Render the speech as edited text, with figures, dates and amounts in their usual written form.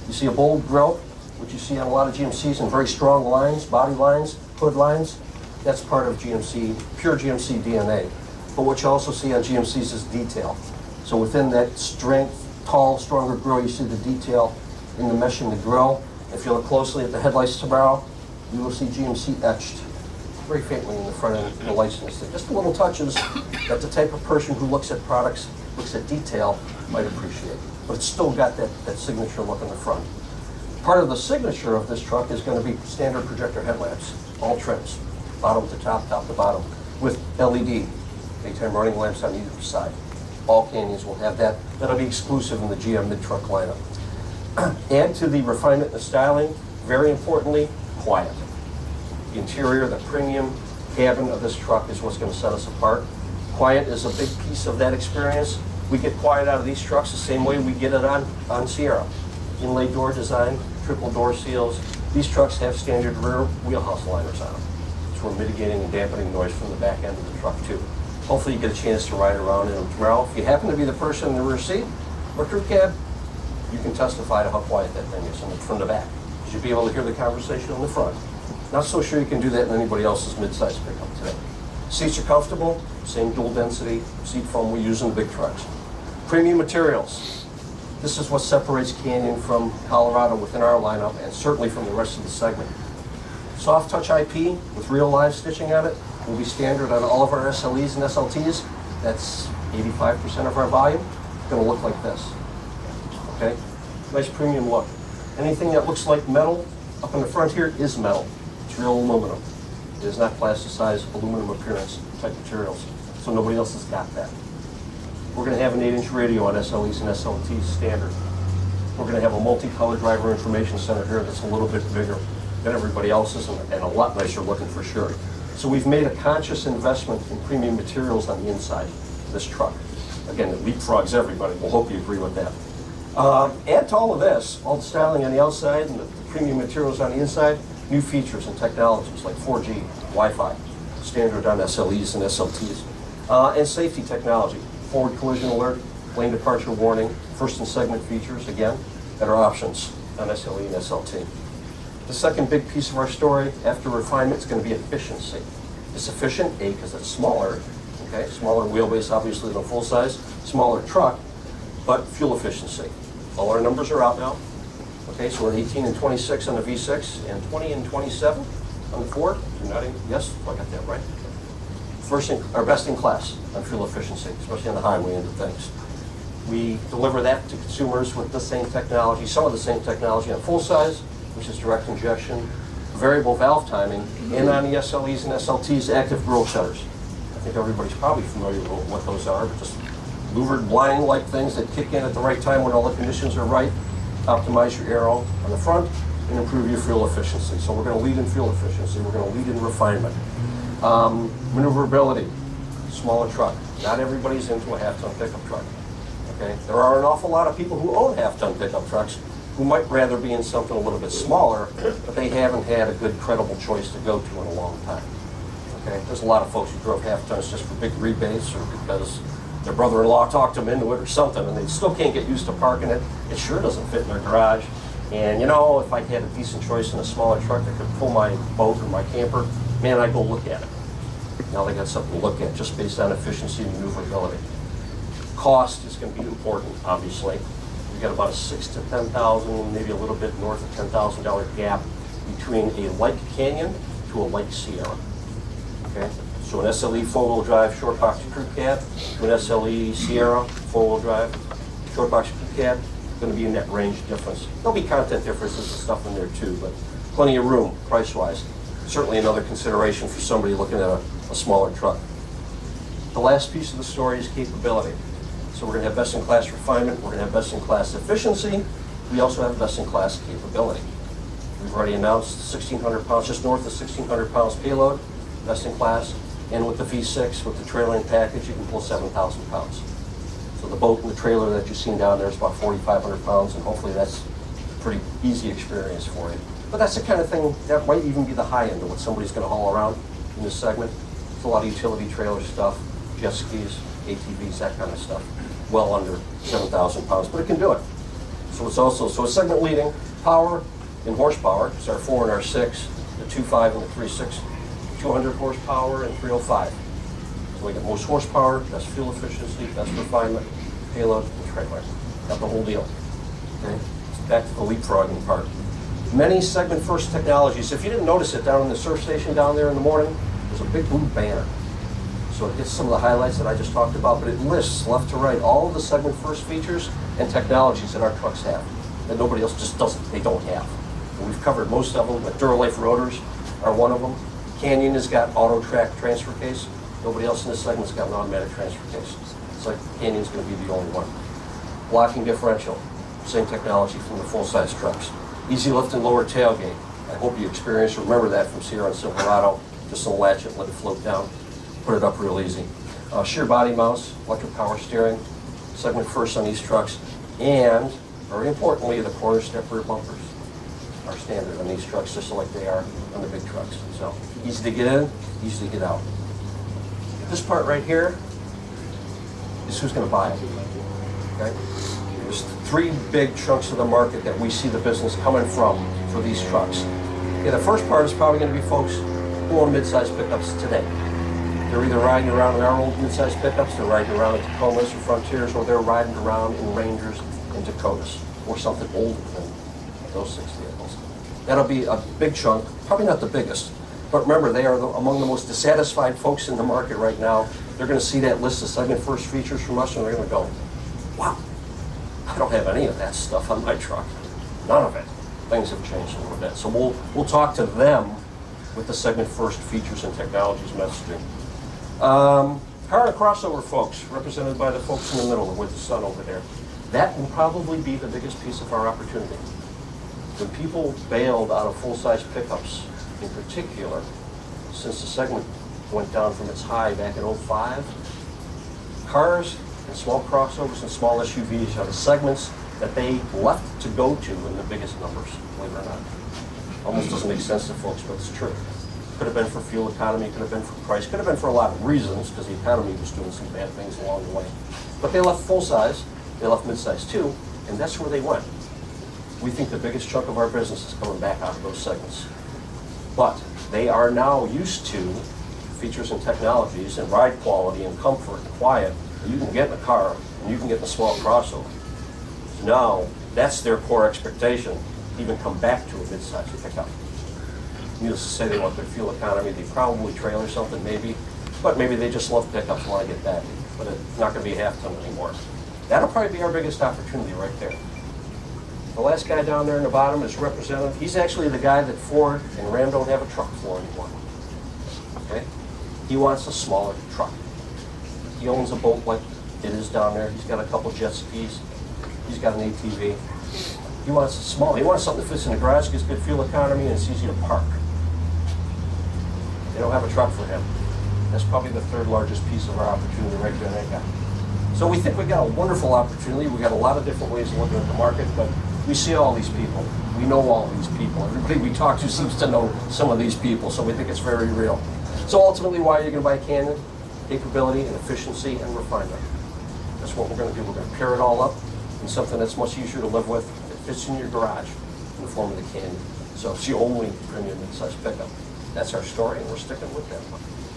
You see a bold grille, which you see on a lot of GMCs, and very strong lines, body lines, hood lines. That's part of GMC, pure GMC DNA. But what you also see on GMCs is detail. So within that strength, tall, stronger grille, you see the detail in the mesh in the grille. If you look closely at the headlights tomorrow, you will see GMC etched very faintly in the front end of the lights in this thing. Just the little touches that the type of person who looks at products, looks at detail, might appreciate. But it's still got that signature look in the front. Part of the signature of this truck is going to be standard projector headlamps, all trims, bottom to top, top to bottom, with LED, daytime running lamps on either side. All Canyons will have that. That'll be exclusive in the GM mid-truck lineup. Add to the refinement and styling, very importantly, quiet. The interior, the premium cabin of this truck is what's going to set us apart. Quiet is a big piece of that experience. We get quiet out of these trucks the same way we get it on Sierra. Inlay door design, triple door seals. These trucks have standard rear wheelhouse liners on them. So we're mitigating and dampening noise from the back end of the truck too. Hopefully you get a chance to ride around in them tomorrow. If you happen to be the person in the rear seat or crew cab, you can testify to how quiet that thing is from the back. You should be able to hear the conversation in the front. Not so sure you can do that in anybody else's midsize pickup today. Seats are comfortable, same dual density seat foam we use in the big trucks. Premium materials. This is what separates Canyon from Colorado within our lineup and certainly from the rest of the segment. Soft touch IP with real live stitching on it will be standard on all of our SLEs and SLTs. That's 85% of our volume. It's going to look like this. Okay? Nice premium look. Anything that looks like metal up in the front here is metal. It's real aluminum. It is not plasticized aluminum appearance type materials. So nobody else has got that. We're going to have an 8-inch radio on SLEs and SLTs standard. We're going to have a multi-color driver information center here that's a little bit bigger than everybody else's and a lot nicer looking for sure. So we've made a conscious investment in premium materials on the inside of this truck. Again, it leapfrogs everybody. We'll hope you agree with that. Add to all of this, all the styling on the outside and the premium materials on the inside, new features and technologies like 4G, Wi-Fi, standard on SLEs and SLTs, and safety technology, forward collision alert, lane departure warning, first and segment features, again, that are options on SLE and SLT. The second big piece of our story after refinement is going to be efficiency. It's efficient, A, because it's smaller, okay, smaller wheelbase obviously than a full-size, smaller truck, but fuel efficiency. All our numbers are out now. Okay, so we're 18 and 26 on the V6 and 20 and 27 on the Ford. You're nodding, yes, I got that right. Best in class on fuel efficiency, especially on the highway end of things. We deliver that to consumers with the same technology, some of the same technology on full size, which is direct injection, variable valve timing, and on the SLEs and SLTs, active grille shutters. I think everybody's probably familiar with what those are, but just louvered blind-like things that kick in at the right time when all the conditions are right, optimize your aero on the front, and improve your fuel efficiency. So we're going to lead in fuel efficiency. We're going to lead in refinement. Maneuverability, smaller truck. Not everybody's into a half-ton pickup truck. Okay, there are an awful lot of people who own half-ton pickup trucks who might rather be in something a little bit smaller, but they haven't had a good, credible choice to go to in a long time. Okay, there's a lot of folks who drove half-tons just for big rebates or because their brother-in-law talked them into it or something, and they still can't get used to parking it. It sure doesn't fit in their garage. And you know, if I had a decent choice in a smaller truck that could pull my boat or my camper, man, I'd go look at it. Now they got something to look at just based on efficiency and maneuverability. Cost is going to be important, obviously. We've got about a $6,000 to $10,000, maybe a little bit north of $10,000 gap between a light Canyon to a light Sierra. Okay, so an SLE four-wheel drive short box crew cab to an SLE Sierra four-wheel drive short box crew cab, going to be in that range difference. There'll be content differences and stuff in there too, but plenty of room price-wise. Certainly another consideration for somebody looking at a smaller truck. The last piece of the story is capability. So we're going to have best-in-class refinement, we're going to have best-in-class efficiency, we also have best-in-class capability. We've already announced 1,600 pounds, just north of 1,600 pounds payload, best-in-class, and with the V6, with the trailing package, you can pull 7,000 pounds. So the boat and the trailer that you've seen down there is about 4,500 pounds, and hopefully that's a pretty easy experience for you. But that's the kind of thing that might even be the high end of what somebody's going to haul around in this segment. It's a lot of utility trailer stuff, jet skis, ATVs, that kind of stuff. Well under 7,000 pounds, but it can do it. So it's also, so it's segment leading. Power and horsepower, it's our 4 and our 6, the 2.5 and the 3.6, 200 horsepower and 305. So we get most horsepower, best fuel efficiency, best refinement, payload, and trailer. Got the whole deal. Okay? Back to the leapfrogging part. Many segment first technologies. If you didn't notice it down in the surf station down there in the morning, there's a big blue banner. So it gets some of the highlights that I just talked about, but it lists left to right all of the segment first features and technologies that our trucks have that nobody else just doesn't, they don't have. And we've covered most of them, but Duralife rotors are one of them. Canyon has got auto track transfer case. Nobody else in this segment's got an automatic transfer case. It's like Canyon's going to be the only one. Blocking differential, same technology from the full-size trucks. Easy lift and lower tailgate. I hope you experienced, remember that from Sierra and Silverado. Just latch it, let it float down, put it up real easy. Sheer body mounts, electric power steering, segment first on these trucks, and very importantly, the corner step rear bumpers are standard on these trucks, just like they are on the big trucks. So easy to get in, easy to get out. This part right here is who's going to buy it. Okay? There's 3 big chunks of the market that we see the business coming from for these trucks. Okay, the first part is probably going to be folks who own mid-size pickups today. They're either riding around in our old mid-size pickups, they're riding around in Tacomas or Frontiers, or they're riding around in Rangers and Dakotas, or something older than those 6 vehicles. That'll be a big chunk, probably not the biggest, but remember, they are among the most dissatisfied folks in the market right now. They're going to see that list of segment first features from us, and they're going to go, wow, I don't have any of that stuff on my truck. None of it. Things have changed a little bit. So we'll talk to them with the segment first features and technologies messaging. Car and crossover folks, represented by the folks in the middle with the sun over there. That will probably be the biggest piece of our opportunity. When people bailed out of full-size pickups, in particular, since the segment went down from its high back in '05, cars and small crossovers and small SUVs are the segments that they left to go to in the biggest numbers, believe it or not. Almost doesn't make sense to folks, but it's true. Could have been for fuel economy, could have been for price, could have been for a lot of reasons, because the economy was doing some bad things along the way. But they left full-size, they left mid-size too, and that's where they went. We think the biggest chunk of our business is coming back out of those segments. But they are now used to features and technologies and ride quality and comfort and quiet that you can get in a car and you can get in a small crossover. So now, that's their core expectation, to even come back to a mid-size pickup. Needless to say, they want their fuel economy. They probably trailer something, maybe, but maybe they just love pickups and want to get that. But it's not going to be a half-ton anymore. That'll probably be our biggest opportunity right there. The last guy down there in the bottom is representative. He's actually the guy that Ford and Ram don't have a truck for anymore. Okay? He wants a smaller truck. He owns a boat like it is down there. He's got a couple jet skis. He's got an ATV. He wants a small. He wants something that fits in the garage, gets good fuel economy, and it's easy to park. They don't have a truck for him. That's probably the 3rd largest piece of our opportunity right there in that guy. So we think we've got a wonderful opportunity. We've got a lot of different ways of looking at the market, but we see all these people. We know all these people. Everybody we talk to seems to know some of these people, so we think it's very real. So ultimately, why are you going to buy Canyon? Capability and efficiency and refinement. That's what we're going to do. We're going to pair it all up in something that's much easier to live with. It fits in your garage in the form of the Canyon. So it's the only premium mid-size pickup. That's our story, and we're sticking with that one.